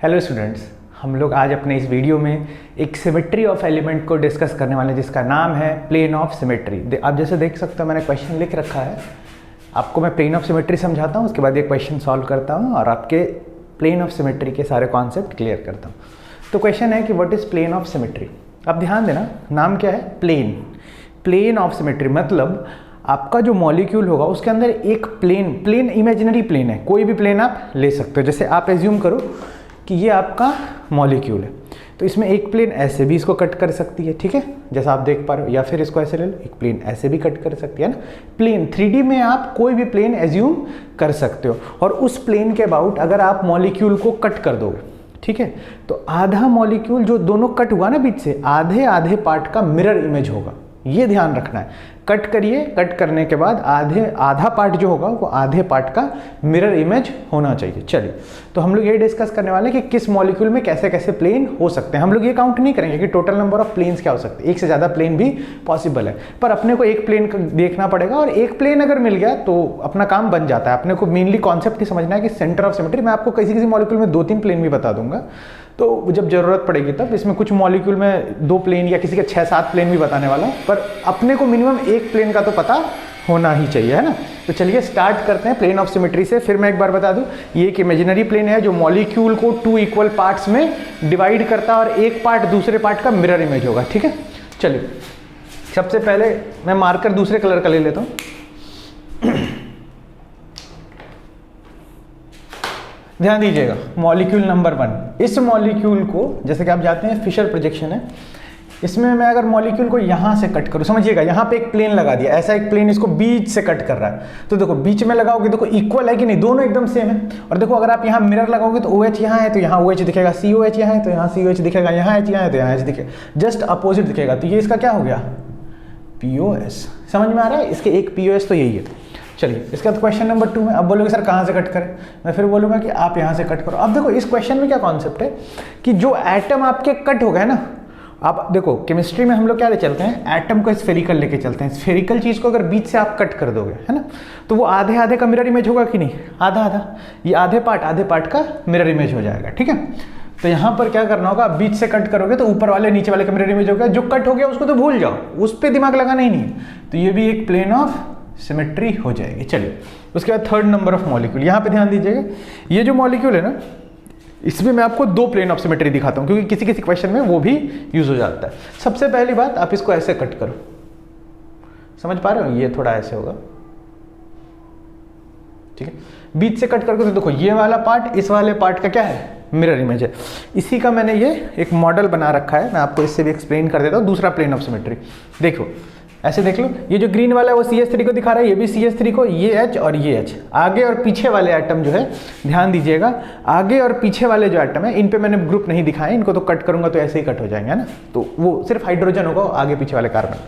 Hello students, हम लोग आज अपने इस वीडियो में एक सिमेट्री ऑफ एलिमेंट को डिस्कस करने वाले हैं जिसका नाम है प्लेन ऑफ सिमेट्री। आप जैसे देख सकते हो मैंने क्वेश्चन लिख रखा है। आपको मैं प्लेन ऑफ सिमेट्री समझाता हूँ, उसके बाद ये क्वेश्चन सॉल्व करता हूँ और आपके प्लेन ऑफ सिमेट्री के सारे कॉन्सेप्ट क्लियर करता हूँ। तो क्वेश्चन है कि what is plane of symmetry. अब ध्यान देना, नाम क्या है? प्लेन ऑफ सिमेट्री मतलब आपका जो मॉलिक्यूल होगा उसके अंदर एक प्लेन इमेजिनरी प्लेन है। कोई भी प्लेन आप ले सकते हो। जैसे आप एज्यूम करो कि ये आपका मॉलिक्यूल है, तो इसमें एक प्लेन ऐसे भी इसको कट कर सकती है, ठीक है, जैसा आप देख पा रहे हो, या फिर इसको ऐसे ले लो, एक प्लेन ऐसे भी कट कर सकती है ना। प्लेन 3D में आप कोई भी प्लेन एज्यूम कर सकते हो और उस प्लेन के अबाउट अगर आप मॉलिक्यूल को कट कर दोगे, ठीक है, तो आधा मॉलिक्यूल जो दोनों कट हुआ ना बीच से, आधे आधे पार्ट का मिरर इमेज होगा। ये ध्यान रखना है। कट करिए, कट करने के बाद आधा पार्ट जो होगा वो आधे पार्ट का मिरर इमेज होना चाहिए। चलिए, तो हम लोग ये डिस्कस करने वाले हैं कि किस मॉलिक्यूल में कैसे कैसे प्लेन हो सकते हैं। हम लोग ये काउंट नहीं करेंगे कि टोटल नंबर ऑफ प्लेन्स क्या हो सकते हैं, एक से ज़्यादा प्लेन भी पॉसिबल है, पर अपने को एक प्लेन देखना पड़ेगा और एक प्लेन अगर मिल गया तो अपना काम बन जाता है। अपने को मेनली कॉन्सेप्ट ही समझना है कि सेंटर ऑफ सिमेट्री। मैं आपको किसी मॉलिक्यूल में 2-3 प्लेन भी बता दूंगा, तो जब जरूरत पड़ेगी तब। इसमें कुछ मॉलिक्यूल में 2 प्लेन या किसी के 6-7 प्लेन भी बताने वाला हूँ, पर अपने को मिनिमम एक प्लेन का तो पता होना ही चाहिए, है ना। तो चलिए स्टार्ट करते हैं प्लेन ऑफ सिमेट्री से। फिर मैं एक बार बता दूं, ये एक इमेजिनरी प्लेन है जो मॉलिक्यूल को 2 इक्वल पार्ट्स में डिवाइड करता है और एक पार्ट दूसरे पार्ट का मिरर इमेज होगा, ठीक है। चलिए, सबसे पहले मैं मार्कर दूसरे कलर का ले लेता हूँ। ध्यान दीजिएगा, मॉलिक्यूल नंबर 1। इस मॉलिक्यूल को, जैसे कि आप जानते हैं फिशर प्रोजेक्शन है, इसमें मैं अगर मॉलिक्यूल को यहाँ से कट करूँ, समझिएगा, यहाँ पे एक प्लेन लगा दिया, ऐसा एक प्लेन इसको बीच से कट कर रहा है, तो देखो बीच में लगाओगे, देखो इक्वल है कि नहीं, दोनों एकदम सेम है। और देखो अगर आप यहाँ मिरर लगाओगे तो OH यहाँ है तो यहाँ OH दिखेगा, COH यहाँ है तो यहाँ COH दिखेगा, यहाँ H यहाँ है तो यहाँ H दिखेगा, जस्ट अपोजिट दिखेगा। तो ये इसका क्या हो गया? POS। समझ में आ रहा है? इसके एक POS तो यही है। चलिए, इसके बाद क्वेश्चन नंबर 2 में अब बोलोगे सर कहाँ से कट करें, मैं फिर बोलूँगा कि आप यहाँ से कट करो। अब देखो इस क्वेश्चन में क्या कॉन्सेप्ट है कि जो एटम आपके कट हो गए ना, आप देखो केमिस्ट्री में हम लोग क्या ले चलते हैं, एटम को स्फेरिकल लेके चलते हैं। स्फेरिकल चीज़ को अगर बीच से आप कट कर दोगे, है ना, तो वो आधे आधे का मिरर इमेज होगा कि नहीं? आधा आधा, ये आधे पार्ट का मिरर इमेज हो जाएगा, ठीक है। तो यहाँ पर क्या करना होगा, बीच से कट करोगे तो ऊपर वाले नीचे वाले का मिरर इमेज होगा। जो कट हो गया उसको तो भूल जाओ, उस पर दिमाग लगाना ही नहीं। तो ये भी एक प्लेन ऑफ सिमेट्री हो जाएगी। चलिए, उसके बाद थर्ड नंबर ऑफ मॉलिक्यूल। यहाँ पे ध्यान दीजिएगा, ये जो मॉलिक्यूल है ना, इसमें मैं आपको 2 प्लेन ऑफ सिमेट्री दिखाता हूँ क्योंकि किसी किसी क्वेश्चन में वो भी यूज हो जाता है। सबसे पहली बात, आप इसको ऐसे कट करो, समझ पा रहे हो? ये थोड़ा ऐसे होगा, ठीक है। बीच से कट करके तो देखो ये वाला पार्ट इस वाले पार्ट का क्या है? मिरर इमेज है। इसी का मैंने ये एक मॉडल बना रखा है, मैं आपको इससे भी एक्सप्लेन कर देता हूँ। दूसरा प्लेन ऑफ सिमेट्री देखो, ऐसे देख लो, ये जो ग्रीन वाला है वो CH3 को दिखा रहा है, ये भी CH3 को, ये H और ये H। आगे और पीछे वाले एटम जो है, ध्यान दीजिएगा, आगे और पीछे वाले जो एटम है इन पे मैंने ग्रुप नहीं दिखाए, इनको तो कट करूंगा तो ऐसे ही कट हो जाएंगे, है ना। तो वो सिर्फ हाइड्रोजन होगा आगे पीछे वाले कार्बन।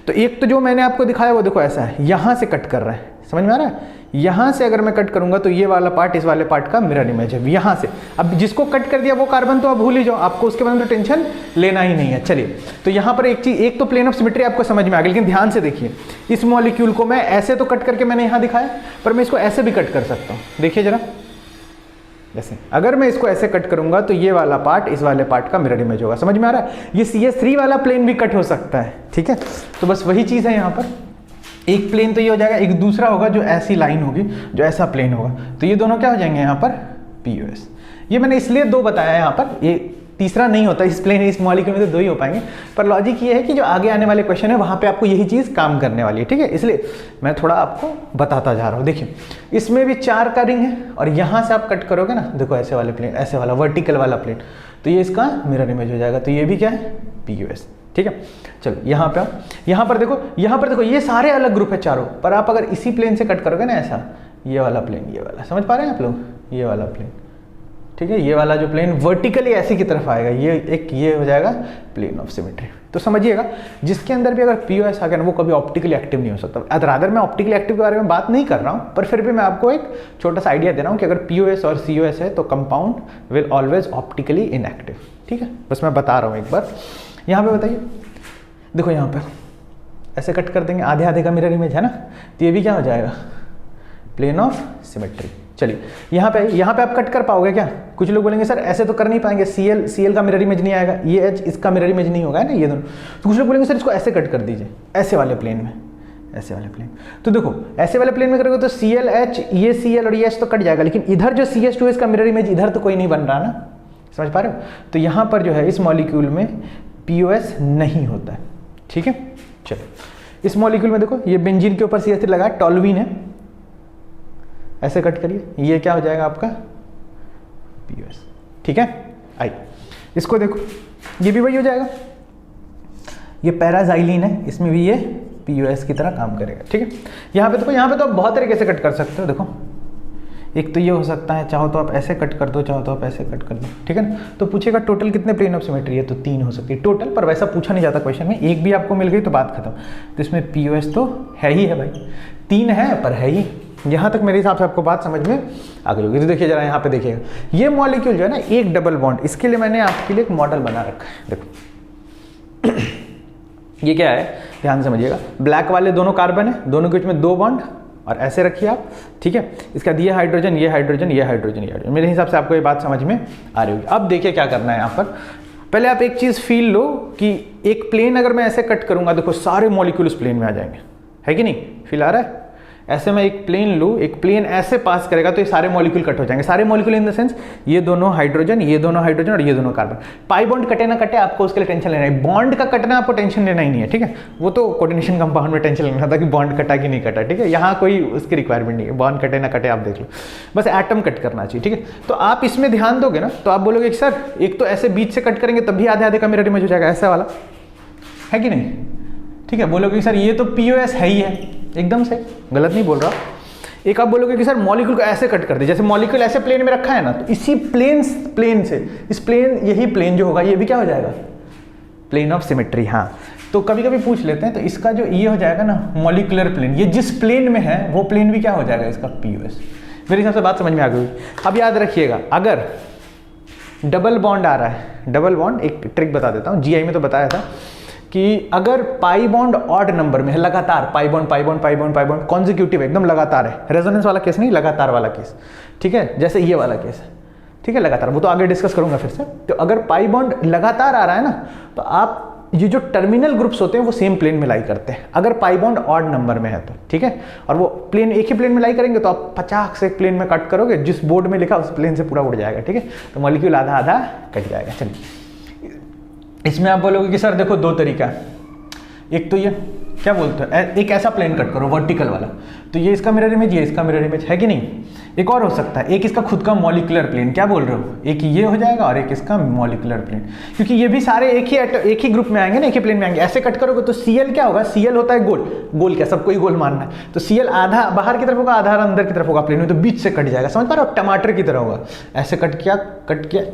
तो एक तो जो मैंने आपको दिखाया वो देखो ऐसा है, यहाँ से कट कर रहा है, समझ में आ रहा है? यहाँ से अगर मैं कट करूंगा तो ये वाला पार्ट इस वाले पार्ट का मिरर इमेज है, यहाँ से। अब जिसको कट कर दिया वो कार्बन तो आप भूल ही जाओ, आपको उसके बारे में तो टेंशन लेना ही नहीं है। चलिए, तो यहाँ पर एक चीज, एक तो प्लेन ऑफ सिमेट्री आपको समझ में आ गई, लेकिन ध्यान से देखिए, इस मॉलिक्यूल को मैं ऐसे तो कट करके मैंने यहाँ दिखाया, पर मैं इसको ऐसे भी कट कर सकता हूँ। देखिए जरा, जैसे अगर मैं इसको ऐसे कट करूंगा तो ये वाला पार्ट इस वाले पार्ट का मिरर इमेज होगा। समझ में आ रहा है? ये CH3 वाला प्लेन भी कट हो सकता है, ठीक है। तो बस वही चीज़ है यहाँ पर, एक प्लेन तो ये हो जाएगा, एक दूसरा होगा जो ऐसी लाइन होगी, जो ऐसा प्लेन होगा, तो ये दोनों क्या हो जाएंगे यहाँ पर? POS। ये मैंने इसलिए 2 बताया यहाँ पर, ये तीसरा नहीं होता इस प्लेन, इस मॉलिक्यूल में तो 2 ही हो पाएंगे। पर लॉजिक ये है कि जो आगे आने वाले क्वेश्चन है वहाँ पे आपको यही चीज़ काम करने वाली है, ठीक है। इसलिए मैं थोड़ा आपको बताता जा रहा हूँ। देखिए, इसमें भी 4 का रिंग है और यहाँ से आप कट करोगे ना, देखो ऐसे वाले प्लेन, ऐसे वाला वर्टिकल वाला प्लेन, तो ये इसका मिरर इमेज हो जाएगा। तो ये भी क्या है? POS, ठीक है। चलो यहाँ पे, यहाँ पर देखो, ये सारे अलग ग्रुप है चारों, पर आप अगर इसी प्लेन से कट करोगे ना, ऐसा, ये वाला प्लेन, ये वाला, समझ पा रहे हैं आप लोग? ये वाला प्लेन, ठीक है, ये वाला जो प्लेन वर्टिकली ऐसे की तरफ आएगा, ये हो जाएगा प्लेन ऑफ सिमेट्री। तो समझिएगा, जिसके अंदर भी अगर POS आ गया ना, वो कभी ऑप्टिकली एक्टिव नहीं हो सकता। अदर मैं ऑप्टिकली एक्टिव के बारे में बात नहीं कर रहा हूँ, पर फिर भी मैं आपको एक छोटा सा आइडिया दे रहा हूँ कि अगर POS और COS है तो compound will always optically inactive, ठीक है। बस मैं बता रहा हूँ एक बार। यहाँ पे बताइए, देखो यहाँ पे ऐसे कट कर देंगे, आधे आधे का मिरर इमेज है ना, तो ये भी क्या हो जाएगा? Plane of symmetry. चलिए यहाँ पे आप कट कर पाओगे क्या? कुछ लोग बोलेंगे सर ऐसे तो कर नहीं पाएंगे, Cl का मिरर इमेज नहीं आएगा, ये H इसका मिरर इमेज नहीं होगा, है ना ये दोनों। तो कुछ लोग बोलेंगे सर इसको ऐसे कट कर दीजिए, ऐसे वाले प्लेन में, ऐसे वाले प्लेन। तो देखो ऐसे वाले प्लेन में करोगे तो Cl H, ये Cl और ये H तो कट जाएगा, लेकिन इधर जो CH2 का मिरर इमेज इधर तो कोई नहीं बन रहा ना, समझ पा रहे हो? तो यहाँ पर जो है इस मॉलिक्यूल में POS नहीं होता है, ठीक है। चलो इस मॉलिक्यूल में देखो ये बेंजीन के ऊपर CH3 लगा, टॉल्यूइन है, ऐसे कट करिए, ये क्या हो जाएगा आपका POS, ठीक है। आई इसको देखो, ये भी वही हो जाएगा, ये पैराजाइलिन है, इसमें भी ये POS की तरह काम करेगा, ठीक है। यहाँ पे देखो, यहाँ पे तो आप बहुत तरीके से कट कर सकते हो। देखो एक तो ये हो सकता है, चाहो तो आप ऐसे कट कर दो, चाहो तो आप ऐसे कट कर दो, ठीक है ना। तो पूछेगा टोटल कितने प्लेन ऑफ सिमेट्री है, तो 3 हो सकती है टोटल, पर वैसा पूछा नहीं जाता क्वेश्चन में, एक भी आपको मिल गई तो बात खत्म। तो इसमें POS तो है ही है भाई, 3 है पर है ही। यहाँ तक मेरे हिसाब से आपको बात समझ में आ गई होगी। तो देखिए जरा यहाँ पे देखिएगा, ये मॉलिक्यूल जो है ना एक डबल बॉन्ड, इसके लिए मैंने आपके लिए एक मॉडल बना रखा है। देखो ये क्या है, ध्यान समझिएगा, ब्लैक वाले दोनों कार्बन है, दोनों के बीच में 2 बॉन्ड, और ऐसे रखिए आप, ठीक है। इसका ये हाइड्रोजन, ये हाइड्रोजन, ये हाइड्रोजन, ये हाइड्रोजन। मेरे हिसाब से आपको ये बात समझ में आ रही होगी। अब देखिए क्या करना है यहाँ पर, पहले आप एक चीज़ फील लो कि एक प्लेन अगर मैं ऐसे कट करूँगा, देखो सारे मॉलिक्यूल उस प्लेन में आ जाएंगे, है कि नहीं? फील आ रहा है? ऐसे मैं एक प्लेन लूँ, एक प्लेन ऐसे पास करेगा तो ये सारे मॉलिक्यूल कट हो जाएंगे, सारे मॉलिक्यूल इन द सेंस ये दोनों हाइड्रोजन, ये दोनों हाइड्रोजन और ये दोनों कार्बन। पाई बॉन्ड कटे ना कटे आपको उसके लिए टेंशन लेना है, बॉन्ड का कटना आपको टेंशन लेना ही नहीं है, ठीक है। वो तो कोऑर्डिनेशन कंपाउंड में टेंशन लेना था कि बॉन्ड कटा कि नहीं कटा, ठीक है। यहाँ कोई उसकी रिक्वायरमेंट नहीं है, बॉन्ड कटे ना कटे आप देख लो, बस एटम कट करना चाहिए, ठीक है। तो आप इसमें ध्यान दोगे ना तो आप बोलोगे कि सर एक तो ऐसे बीच से कट करेंगे तब भी आधे आधे का मिरर इमेज हो जाएगा, ऐसा वाला, है कि नहीं? ठीक है, बोलोगे कि सर ये तो POS है ही है, एकदम से गलत नहीं बोल रहा। एक आप बोलोगे कि सर मॉलिक्यूल को ऐसे कट कर दे, जैसे मॉलिक्यूल ऐसे प्लेन में रखा है ना, तो इसी प्लेन से इस प्लेन, यही प्लेन जो होगा ये भी क्या हो जाएगा, प्लेन ऑफ सिमेट्री। हाँ, तो कभी कभी पूछ लेते हैं, तो इसका जो ये हो जाएगा ना मॉलिक्यूलर प्लेन, ये जिस प्लेन में है वो प्लेन भी क्या हो जाएगा इसका POS। मेरे हिसाब से बात समझ में आ गई। अब याद रखिएगा, अगर डबल बॉन्ड आ रहा है, डबल बॉन्ड एक ट्रिक बता देता हूँ, GI में तो बताया था कि अगर पाई बॉन्ड ऑड नंबर में है, लगातार पाई बॉन्ड कॉन्जिक्यूटिव एकदम लगातार है, रेजोनेंस वाला केस नहीं, लगातार वाला केस, ठीक है, जैसे ये वाला केस है, ठीक है, लगातार, वो तो आगे डिस्कस करूंगा फिर से। तो अगर पाई बॉन्ड लगातार आ रहा है ना, तो आप ये जो टर्मिनल ग्रुप्स होते हैं वो सेम प्लेन में लाई करते हैं, अगर पाई बॉन्ड ऑड नंबर में है तो, ठीक है। और वो प्लेन एक ही प्लेन में लाई करेंगे तो आप 50 से एक प्लेन में कट करोगे, जिस बोर्ड में लिखा उस प्लेन से पूरा उड़ जाएगा, ठीक है। तो मॉलिक्यूल आधा आधा कट जाएगा। चलिए इसमें आप बोलोगे कि सर देखो 2 तरीका, एक तो ये क्या बोलते हैं, एक ऐसा प्लेन कट करो वर्टिकल वाला, तो ये इसका मिरर इमेज, ये इसका मिरर इमेज, है कि नहीं। एक और हो सकता है, एक इसका खुद का मॉलिक्यूलर प्लेन, क्या बोल रहे हो, एक ये हो जाएगा और एक इसका मॉलिक्यूलर प्लेन, क्योंकि ये भी सारे एक ही ग्रुप में आएंगे ना, एक ही प्लेन में आएंगे। ऐसे कट करोगे तो Cl क्या होगा, Cl होता है गोल, गोल क्या सबको ही गोल मानना है, तो Cl आधा बाहर की तरफ होगा, आधा अंदर की तरफ होगा प्लेन में, तो बीच से कट जाएगा, समझ पा रहे हो, टमाटर की तरह होगा। ऐसे कट किया,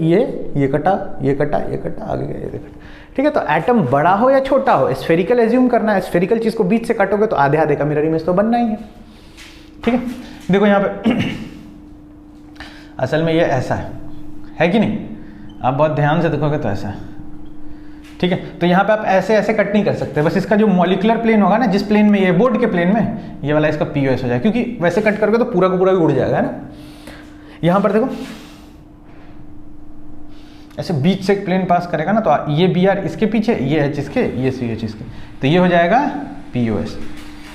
ये कटा, ये कटा, ये कटा, आगे गया, ये कटा, ठीक है। तो एटम बड़ा हो या छोटा हो, स्फेरिकल एज्यूम करना है, स्फेरिकल चीज को बीच से काटोगे तो आधे आधे का मिरर इमेज तो बनना ही है, ठीक है। देखो यहाँ पे असल में ये ऐसा है कि नहीं, आप बहुत ध्यान से देखोगे तो ऐसा है, ठीक है। तो यहाँ पे आप ऐसे ऐसे कट नहीं कर सकते, बस इसका जो मॉलिक्यूलर प्लेन होगा ना, जिस प्लेन में ये बोर्ड के प्लेन में, ये वाला इसका POS हो जाएगा, क्योंकि वैसे कट करोगे तो पूरा का पूरा उड़ जाएगा, है ना। यहाँ पर देखो ऐसे बीच से प्लेन पास करेगा ना, तो ये BR इसके पीछे, ये H इसके, ये CH इसके, तो ये हो जाएगा POS,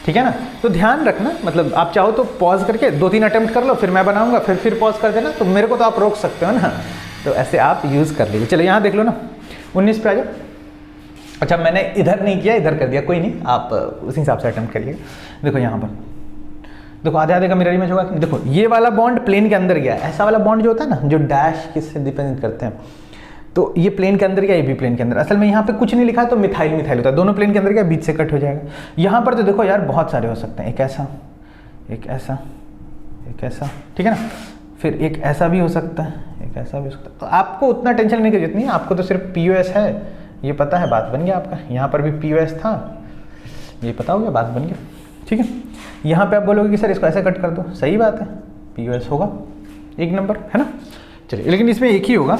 ठीक है ना। तो ध्यान रखना, मतलब आप चाहो तो पॉज करके 2-3 अटेम्प्ट कर लो, फिर मैं बनाऊंगा, फिर पॉज कर देना, तो मेरे को तो आप रोक सकते हो ना, तो ऐसे आप यूज़ कर लीजिए। चलो यहाँ देख लो ना, 19 पे आ जाओ। अच्छा मैंने इधर नहीं किया, इधर कर दिया, कोई नहीं, आप उसी हिसाब से अटेम्प्ट करिएगा। देखो यहाँ पर देखो आधे आधे का मिरर इमेज होगा, देखो ये वाला बॉन्ड प्लेन के अंदर गया, ऐसा वाला बॉन्ड जो होता है ना, जो डैश किससे डिपेंड करते हैं, तो ये प्लेन के अंदर गया, ये भी प्लेन के अंदर। असल में यहाँ पे कुछ नहीं लिखा है, तो मिथाइल मिथाइल होता है, दोनों प्लेन के अंदर गया, बीच से कट हो जाएगा। यहाँ पर तो देखो यार बहुत सारे हो सकते हैं, एक ऐसा, एक ऐसा, एक ऐसा, ठीक है ना, फिर एक ऐसा भी हो सकता है, एक ऐसा भी हो सकता है। तो आपको उतना टेंशन नहीं करनी है, आपको तो सिर्फ POS है ये पता है, बात बन गया आपका। यहाँ पर भी POS था, ये पता हो गया, बात बन गया, ठीक है। यहाँ पे आप बोलोगे कि सर इसको ऐसे कट कर दो, सही बात है, POS होगा 1 नंबर, है ना। चलिए, लेकिन इसमें एक ही होगा,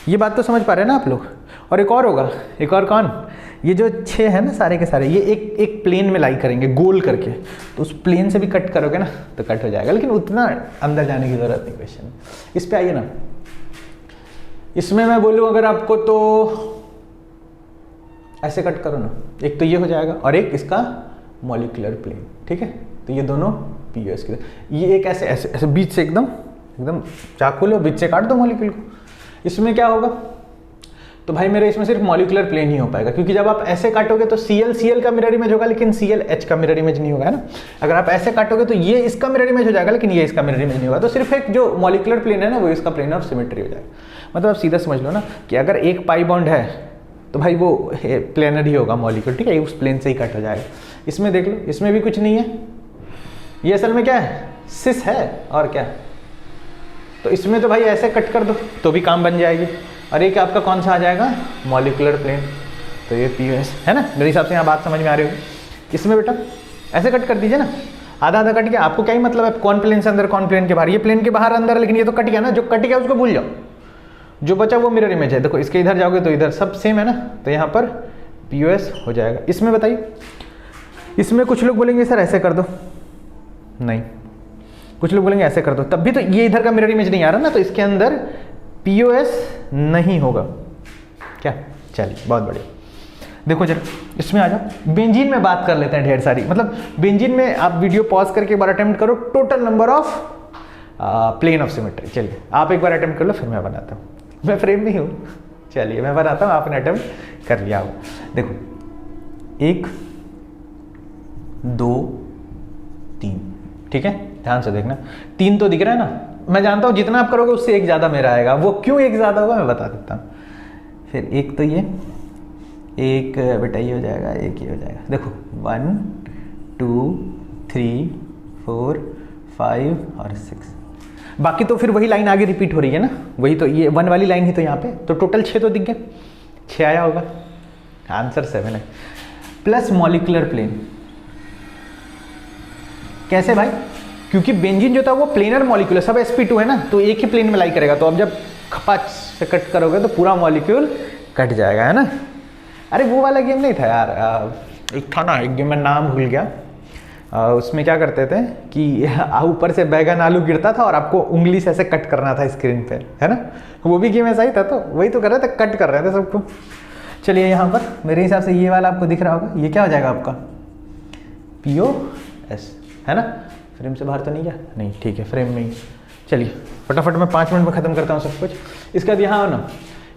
ये बात तो समझ पा रहे हैं ना आप लोग। और एक और होगा, एक और कौन, ये जो 6 है ना सारे के सारे, ये एक प्लेन में लाई करेंगे गोल करके, तो उस प्लेन से भी कट करोगे ना तो कट हो जाएगा, लेकिन उतना अंदर जाने की जरूरत नहीं क्वेश्चन। इस पे आइए ना, इसमें मैं बोलूँ अगर आपको तो ऐसे कट करो ना, एक तो ये हो जाएगा और एक इसका मॉलिक्यूलर प्लेन, ठीक है। तो ये दोनों पीओएस के, ये एक ऐसे ऐसे ऐसे बीच से एकदम चाकू लो, बीच से काट दो मॉलिक्यूल को। इसमें क्या होगा, तो भाई मेरे इसमें सिर्फ मॉलिक्यूलर प्लेन ही हो पाएगा, क्योंकि जब आप ऐसे काटोगे तो Cl का मिरर इमेज होगा, लेकिन Cl H का मिरर इमेज नहीं होगा, है ना। अगर आप ऐसे काटोगे तो ये इसका मिरर इमेज हो जाएगा, लेकिन ये इसका मिरर इमेज नहीं होगा। तो सिर्फ एक जो मॉलिक्यूलर प्लेन है ना, वो इसका प्लेन ऑफ सिमेट्री हो जाएगा। मतलब आप सीधा समझ लो ना कि अगर एक पाई बॉन्ड है तो भाई वो प्लेनर ही होगा मॉलिक्यूल, ठीक है, उस प्लेन से ही कट हो जाएगा। इसमें देख लो, इसमें भी कुछ नहीं है, ये असल में क्या है, सिस है और क्या। तो इसमें तो भाई ऐसे कट कर दो तो भी काम बन जाएगी। और एक आपका कौन सा आ जाएगा, मॉलिक्यूलर प्लेन, तो ये पीओएस है ना। मेरे हिसाब से यहाँ बात समझ में आ रही होगी। इसमें बेटा ऐसे कट कर दीजिए ना, आधा आधा कट गया, आपको क्या ही मतलब है कौन प्लेन से अंदर कौन प्लेन के बाहर, ये प्लेन के बाहर अंदर, लेकिन ये तो कट गया ना, जो कट गया उसको भूल जाओ, जो बचा वो मिरर इमेज है। देखो इसके इधर जाओगे तो इधर सब सेम है ना, तो यहाँ पर पीओएस हो जाएगा। इसमें बताइए, इसमें कुछ लोग बोलेंगे सर ऐसे कर दो, नहीं, कुछ लोग बोलेंगे ऐसे कर दो, तब भी तो ये इधर का मिरर इमेज नहीं आ रहा ना, तो इसके अंदर पीओएस नहीं होगा क्या। चलिए बहुत बढ़िया। देखो जरा इसमें आ जाओ, बेंजीन में बात कर लेते हैं ढेर सारी। मतलब बेंजीन में आप वीडियो पॉज करके एक बार अटेम्प्ट करो, total number of plane of symmetry. चलिए आप एक बार अटेम्प्ट कर लो, फिर मैं बनाता हूँ, मैं फ्रेम में हूँ। चलिए मैं बनाता हूँ, आपने अटेम्प्ट कर लिया हो। देखो 1 2 3, ठीक है, ध्यान से देखना, 3 तो दिख रहा है ना। मैं जानता हूँ जितना आप करोगे उससे एक ज़्यादा मेरा आएगा, वो क्यों एक ज़्यादा होगा मैं बता देता हूँ। फिर एक तो ये एक बेटा ये हो जाएगा, एक ये हो जाएगा। देखो 1 2 3 4 5 और 6, बाकी तो फिर वही लाइन आगे रिपीट हो रही है ना, वही तो ये 1 वाली लाइन ही तो यहाँ पे, तो टोटल 6 तो दिख गए, 6 आया होगा, आंसर 7 है। प्लस मॉलिक्यूलर प्लेन, कैसे भाई, क्योंकि बेंजीन जो था वो प्लेनर मॉलिक्यूल है, सब sp2 है ना, तो एक ही प्लेन में लाई करेगा। तो अब जब खपाच से कट करोगे तो पूरा मॉलिक्यूल कट जाएगा, है ना। अरे वो वाला गेम नहीं था यार, एक था ना, एक गेम में नाम भूल गया। उसमें क्या करते थे कि ऊपर से बैगन आलू गिरता था और आपको उंगली से ऐसे कट करना था स्क्रीन पे, है ना। वो भी गेम ऐसा ही था, तो वही तो कर रहे थे, कट कर रहे थे सबको। चलिए यहाँ पर मेरे हिसाब से ये वाला आपको दिख रहा होगा, ये क्या हो जाएगा आपका पीओएस, है ना। फ्रेम से बाहर तो नहीं गया, नहीं, ठीक है, फ्रेम में ही। चलिए फटाफट मैं 5 मिनट में ख़त्म करता हूँ सब कुछ। इसके बाद यहाँ हो ना,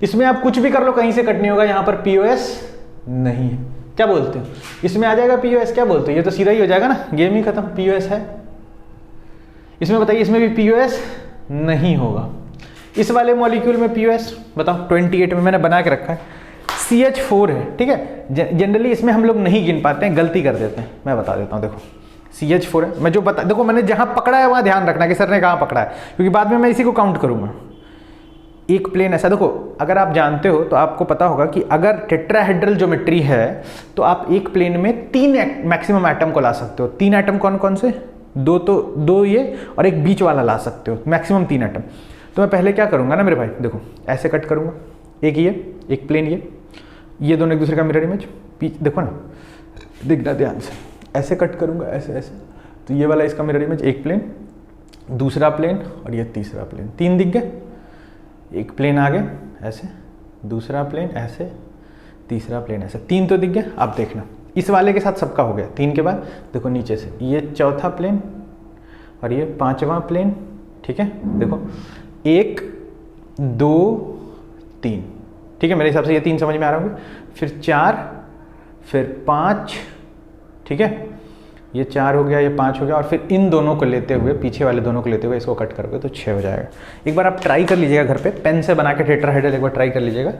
इसमें आप कुछ भी कर लो कहीं से कट नहीं होगा, यहाँ पर पीओएस नहीं है, क्या बोलते हो, इसमें आ जाएगा पीओएस, क्या बोलते हो, ये तो सीधा ही हो जाएगा ना, गेम ही खत्म, पीओएस है। इसमें बताइए, इसमें भी पीओएस नहीं होगा। इस वाले मॉलिक्यूल में पीओएस बताओ, 28 में मैंने बना के रखा है, CH4 है, ठीक है। जनरली इसमें हम लोग नहीं गिन पाते हैं, गलती कर देते हैं, मैं बता देता हूँ। देखो CH4 है, मैं जो बता, देखो मैंने जहाँ पकड़ा है वहाँ ध्यान रखना कि सर ने कहाँ पकड़ा है, क्योंकि बाद में मैं इसी को काउंट करूँगा। एक प्लेन ऐसा, देखो अगर आप जानते हो तो आपको पता होगा कि अगर टेट्राहेड्रल ज्योमेट्री है तो आप एक प्लेन में 3 मैक्सिमम एटम को ला सकते हो। 3 एटम कौन कौन से, 2 ये और एक बीच वाला ला सकते हो, मैक्सिमम 3 एटम। तो मैं पहले क्या करूँगा ना मेरे भाई, देखो ऐसे कट करूँगा, एक ये, एक प्लेन ये दोनों एक दूसरे का मिरर इमेज, देखो ना, दिखना ध्यान से, ऐसे कट करूँगा, ऐसे ऐसे, तो ये वाला इसका मिरर इमेज, एक प्लेन, दूसरा प्लेन और ये तीसरा प्लेन, 3 दिख गए। एक प्लेन आगे ऐसे, दूसरा प्लेन ऐसे, तीसरा प्लेन ऐसे, 3 तो दिख गए। अब देखना इस वाले के साथ सबका हो गया। 3 के बाद देखो नीचे से ये चौथा प्लेन और ये 5वां प्लेन, ठीक है। देखो 1 2 3, ठीक है, मेरे हिसाब से ये 3 समझ में आ रहा होगा। फिर 4, फिर 5, ठीक है, ये 4 हो गया, ये 5 हो गया, और फिर इन दोनों को लेते हुए, पीछे वाले दोनों को लेते हुए इसको कट करोगे तो 6 हो जाएगा। एक बार आप ट्राई कर लीजिएगा घर पे, पेन से बना के टेट्राहेड्रल एक बार ट्राई कर लीजिएगा,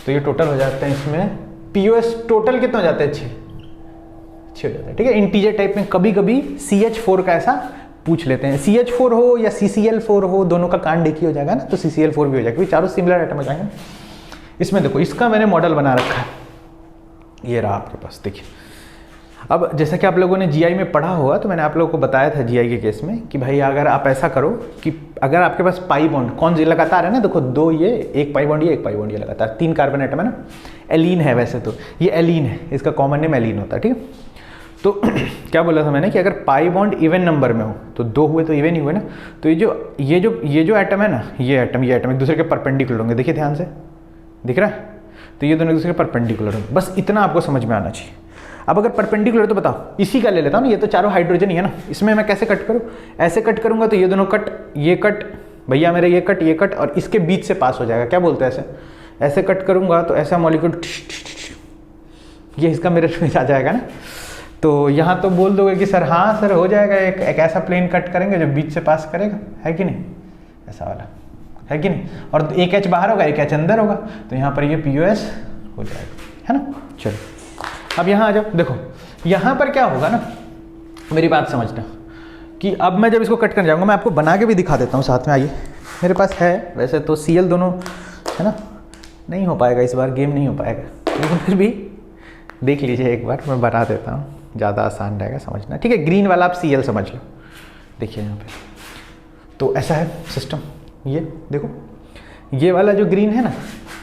तो ये टोटल हो जाते हैं इसमें पीओएस टोटल कितना हो जाता है, 6 हो जाता है, ठीक है। इंटीजर टाइप में कभी कभी CH4 का ऐसा पूछ लेते हैं, CH4 हो या CCl4 हो, दोनों का कांड एक ही हो जाएगा ना, तो CCl4 भी हो जाएगा, क्योंकि चारों सिमिलर आइटम हो जाएंगे। इसमें देखो इसका मैंने मॉडल बना रखा है, ये रहा आपके पास, देखिए अब जैसा कि आप लोगों ने जीआई में पढ़ा होगा, तो मैंने आप लोगों को बताया था जीआई के केस में कि भाई अगर आप ऐसा करो कि अगर आपके पास पाई बॉन्ड कौन सी लगातार है ना, देखो दो ये, एक पाई बॉन्ड ये, एक पाई बॉन्ड ये, लगातार 3 कार्बन एटम है ना, एलीन है वैसे तो, ये एलीन है, इसका कॉमन नेम एलीन होता है, ठीक है। तो क्या बोला था मैंने कि अगर पाई बॉन्ड इवन नंबर में हो तो 2 हुए तो इवन ही हुए ना, तो ये जो एटम है ना, ये एटम एक दूसरे के परपेंडिकुलर होंगे, देखिए ध्यान से, दिख रहा है, तो ये दोनों एक दूसरे के परपेंडिकुलर होंगे, बस इतना आपको समझ में आना चाहिए। अब अगर परपेंडिकुलर तो बताओ, इसी का ले लेता हूँ ना, ये तो चारों हाइड्रोजन ही है ना, इसमें मैं कैसे कट करूँ, ऐसे कट करूँगा तो ये दोनों कट, ये कट भैया मेरे, ये कट और इसके बीच से पास हो जाएगा, क्या बोलते हैं ऐसे कट करूँगा तो ऐसा मॉलिक्यूल ये इसका मिरर इमेज आ जाएगा ना। तो यहाँ तो बोल दोगे कि सर हाँ सर हो जाएगा, एक ऐसा प्लेन कट करेंगे जो बीच से पास करेगा, है कि नहीं, ऐसा वाला, है कि नहीं, और एक एच बाहर होगा, एक एच अंदर होगा, तो यहाँ पर ये POS हो जाएगा, है ना। चलो अब यहाँ आ जाओ, देखो यहाँ पर क्या होगा ना, मेरी बात समझना कि अब मैं जब इसको कट करने जाऊँगा, मैं आपको बना के भी दिखा देता हूँ साथ में, आइए मेरे पास है वैसे तो Cl दोनों, है ना, नहीं हो पाएगा इस बार, गेम नहीं हो पाएगा, लेकिन फिर भी देख लीजिए एक बार, मैं बना देता हूँ, ज़्यादा आसान रहेगा समझना, ठीक है। ग्रीन वाला आप Cl समझ लो, देखिए यहाँ पे, तो ऐसा है सिस्टम, ये देखो, ये वाला जो ग्रीन है ना,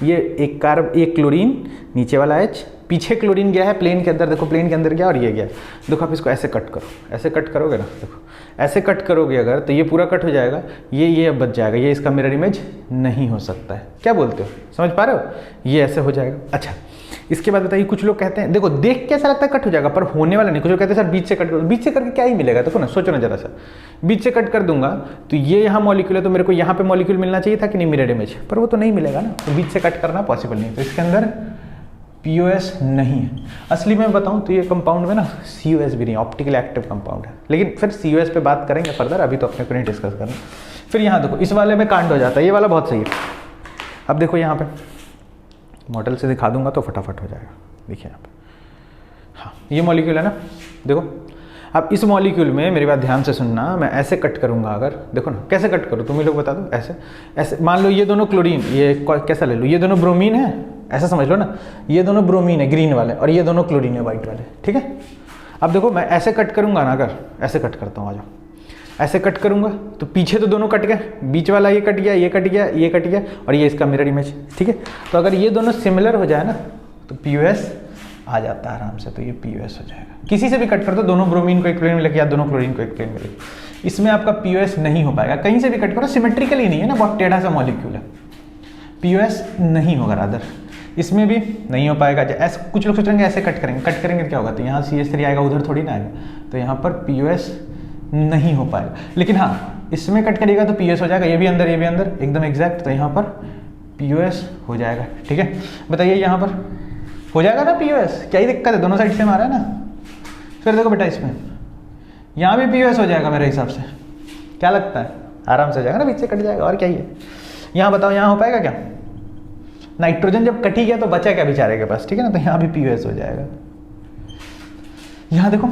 ये एक क्लोरीन, नीचे वाला H, पीछे क्लोरीन गया है प्लेन के अंदर, देखो प्लेन के अंदर गया और ये गया, देखो आप इसको ऐसे कट करो, ऐसे कट करोगे ना, देखो ऐसे कट करोगे अगर, तो ये पूरा कट हो जाएगा, ये अब बच जाएगा, ये इसका मिरर इमेज नहीं हो सकता है, क्या बोलते हो, समझ पा रहे हो, ये ऐसे हो जाएगा। अच्छा इसके बाद बताइए, कुछ लोग कहते हैं, देखो देख के ऐसा लगता है कट हो जाएगा, पर होने वाला नहीं, कुछ लोग कहते हैं सर बीच से कट करो, बीच से करके क्या ही मिलेगा, देखो ना, सोचो ना जरा सा, बीच से कट कर दूंगा तो ये यहाँ मॉलिक्यूल है, तो मेरे को यहाँ पे मॉलिक्यूल मिलना चाहिए था कि नहीं, मिरर इमेज, पर वो तो नहीं मिलेगा ना, तो बीच से कट करना पॉसिबल नहीं, तो इसके अंदर POS नहीं है। असली में बताऊं तो ये कंपाउंड में ना COS भी नहीं, ऑप्टिकल एक्टिव कंपाउंड है, लेकिन फिर COS पे बात करेंगे फर्दर, अभी तो अपने को नहीं डिस्कस करना। फिर यहाँ देखो इस वाले में कांड हो जाता है, ये वाला बहुत सही है। अब देखो यहाँ पे मॉडल से दिखा दूंगा तो फटाफट हो जाएगा, देखिए यहाँ पे, हाँ ये मॉलिक्यूल है ना, देखो अब इस मॉलिक्यूल में मेरी बात ध्यान से सुनना, मैं ऐसे कट करूँगा अगर, देखो ना कैसे कट करूँ, तुम ही लोग बता दो, ऐसे मान लो ये दोनों क्लोरीन, ये कैसा ले लो, ये दोनों ब्रोमीन है, ऐसा समझ लो ना, ये दोनों ब्रोमीन है ग्रीन वाले, और ये दोनों क्लोरीन है वाइट वाले, ठीक है। अब देखो मैं ऐसे कट करूँगा ना, अगर ऐसे कट करता हूँ, आ जाओ, ऐसे कट करूँगा तो पीछे तो दोनों कट गए, बीच वाला ये कट गया, ये कट गया, ये कट गया, और ये इसका मिरर इमेज, ठीक है। तो अगर ये दोनों सिमिलर हो जाए ना तो POS आ जाता है आराम से, तो ये POS हो जाएगा। किसी से भी कट कर दो, दोनों ब्रोमीन को एक प्लेन मिलेगा या दोनों क्लोरीन को एक प्लेन मिलेगा, इसमें आपका POS नहीं हो पाएगा। कहीं से भी कट करो, सिमेट्रिकली नहीं है ना, बहुत टेढ़ा सा मॉलिक्यूल है, POS नहीं होगा, रादर इसमें भी नहीं हो पाएगा। ऐसे कुछ लोग सोचेंगे ऐसे कट करेंगे क्या होगा, तो यहाँ CH3 आएगा, उधर थोड़ी ना आएगा, तो यहाँ पर POS नहीं हो पाएगा। लेकिन हाँ इसमें कट करिएगा तो POS हो जाएगा, ये भी अंदर एकदम एग्जैक्ट, तो यहाँ पर POS हो जाएगा, ठीक है। बताइए यहाँ पर हो जाएगा ना POS, क्या ही दिक्कत है, दोनों साइड से मारा है ना। फिर देखो बेटा इसमें यहाँ भी POS हो जाएगा मेरे हिसाब से, क्या लगता है, आराम से हो जाएगा ना, बीच से कट जाएगा, और क्या ही है। यहाँ बताओ यहाँ हो पाएगा क्या, नाइट्रोजन जब कट ही गया तो बचा क्या बेचारे के पास, ठीक है ना, तो यहाँ भी POS हो जाएगा। यहाँ देखो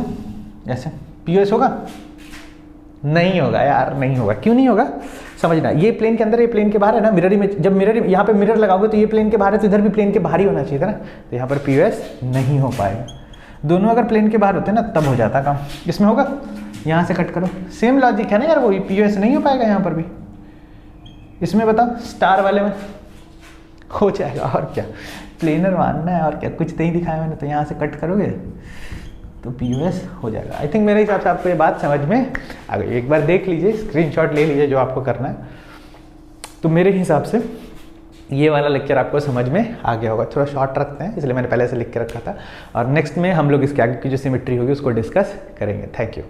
ऐसे POS होगा, नहीं होगा यार, नहीं होगा, क्यों नहीं होगा समझना, ये प्लेन के अंदर, ये प्लेन के बाहर है ना, मिरर इमेज, जब मिरर यहाँ पे मिरर लगाओगे तो ये प्लेन के बाहर है, तो इधर भी प्लेन के बाहर ही होना चाहिए था ना, तो यहाँ पर POS नहीं हो पाएगा। दोनों अगर प्लेन के बाहर होते ना तब हो जाता काम, इसमें होगा, यहाँ से कट करो, सेम लॉजिक है ना यार, वो POS नहीं हो पाएगा यहाँ पर भी। इसमें बताओ स्टार वाले में हो जाएगा, और क्या प्लेनर मानना है, और क्या, कुछ नहीं दिखाया मैंने, तो यहाँ से कट करोगे तो POS हो जाएगा। आई थिंक मेरे हिसाब से आपको ये बात समझ में आ गई, एक बार देख लीजिए, स्क्रीनशॉट ले लीजिए जो आपको करना है। तो मेरे हिसाब से ये वाला लेक्चर आपको समझ में आ गया होगा, थोड़ा शॉर्ट रखते हैं इसलिए मैंने पहले से लिख के रखा था, और नेक्स्ट में हम लोग इसके आगे की जो सिमेट्री होगी उसको डिस्कस करेंगे। Thank you.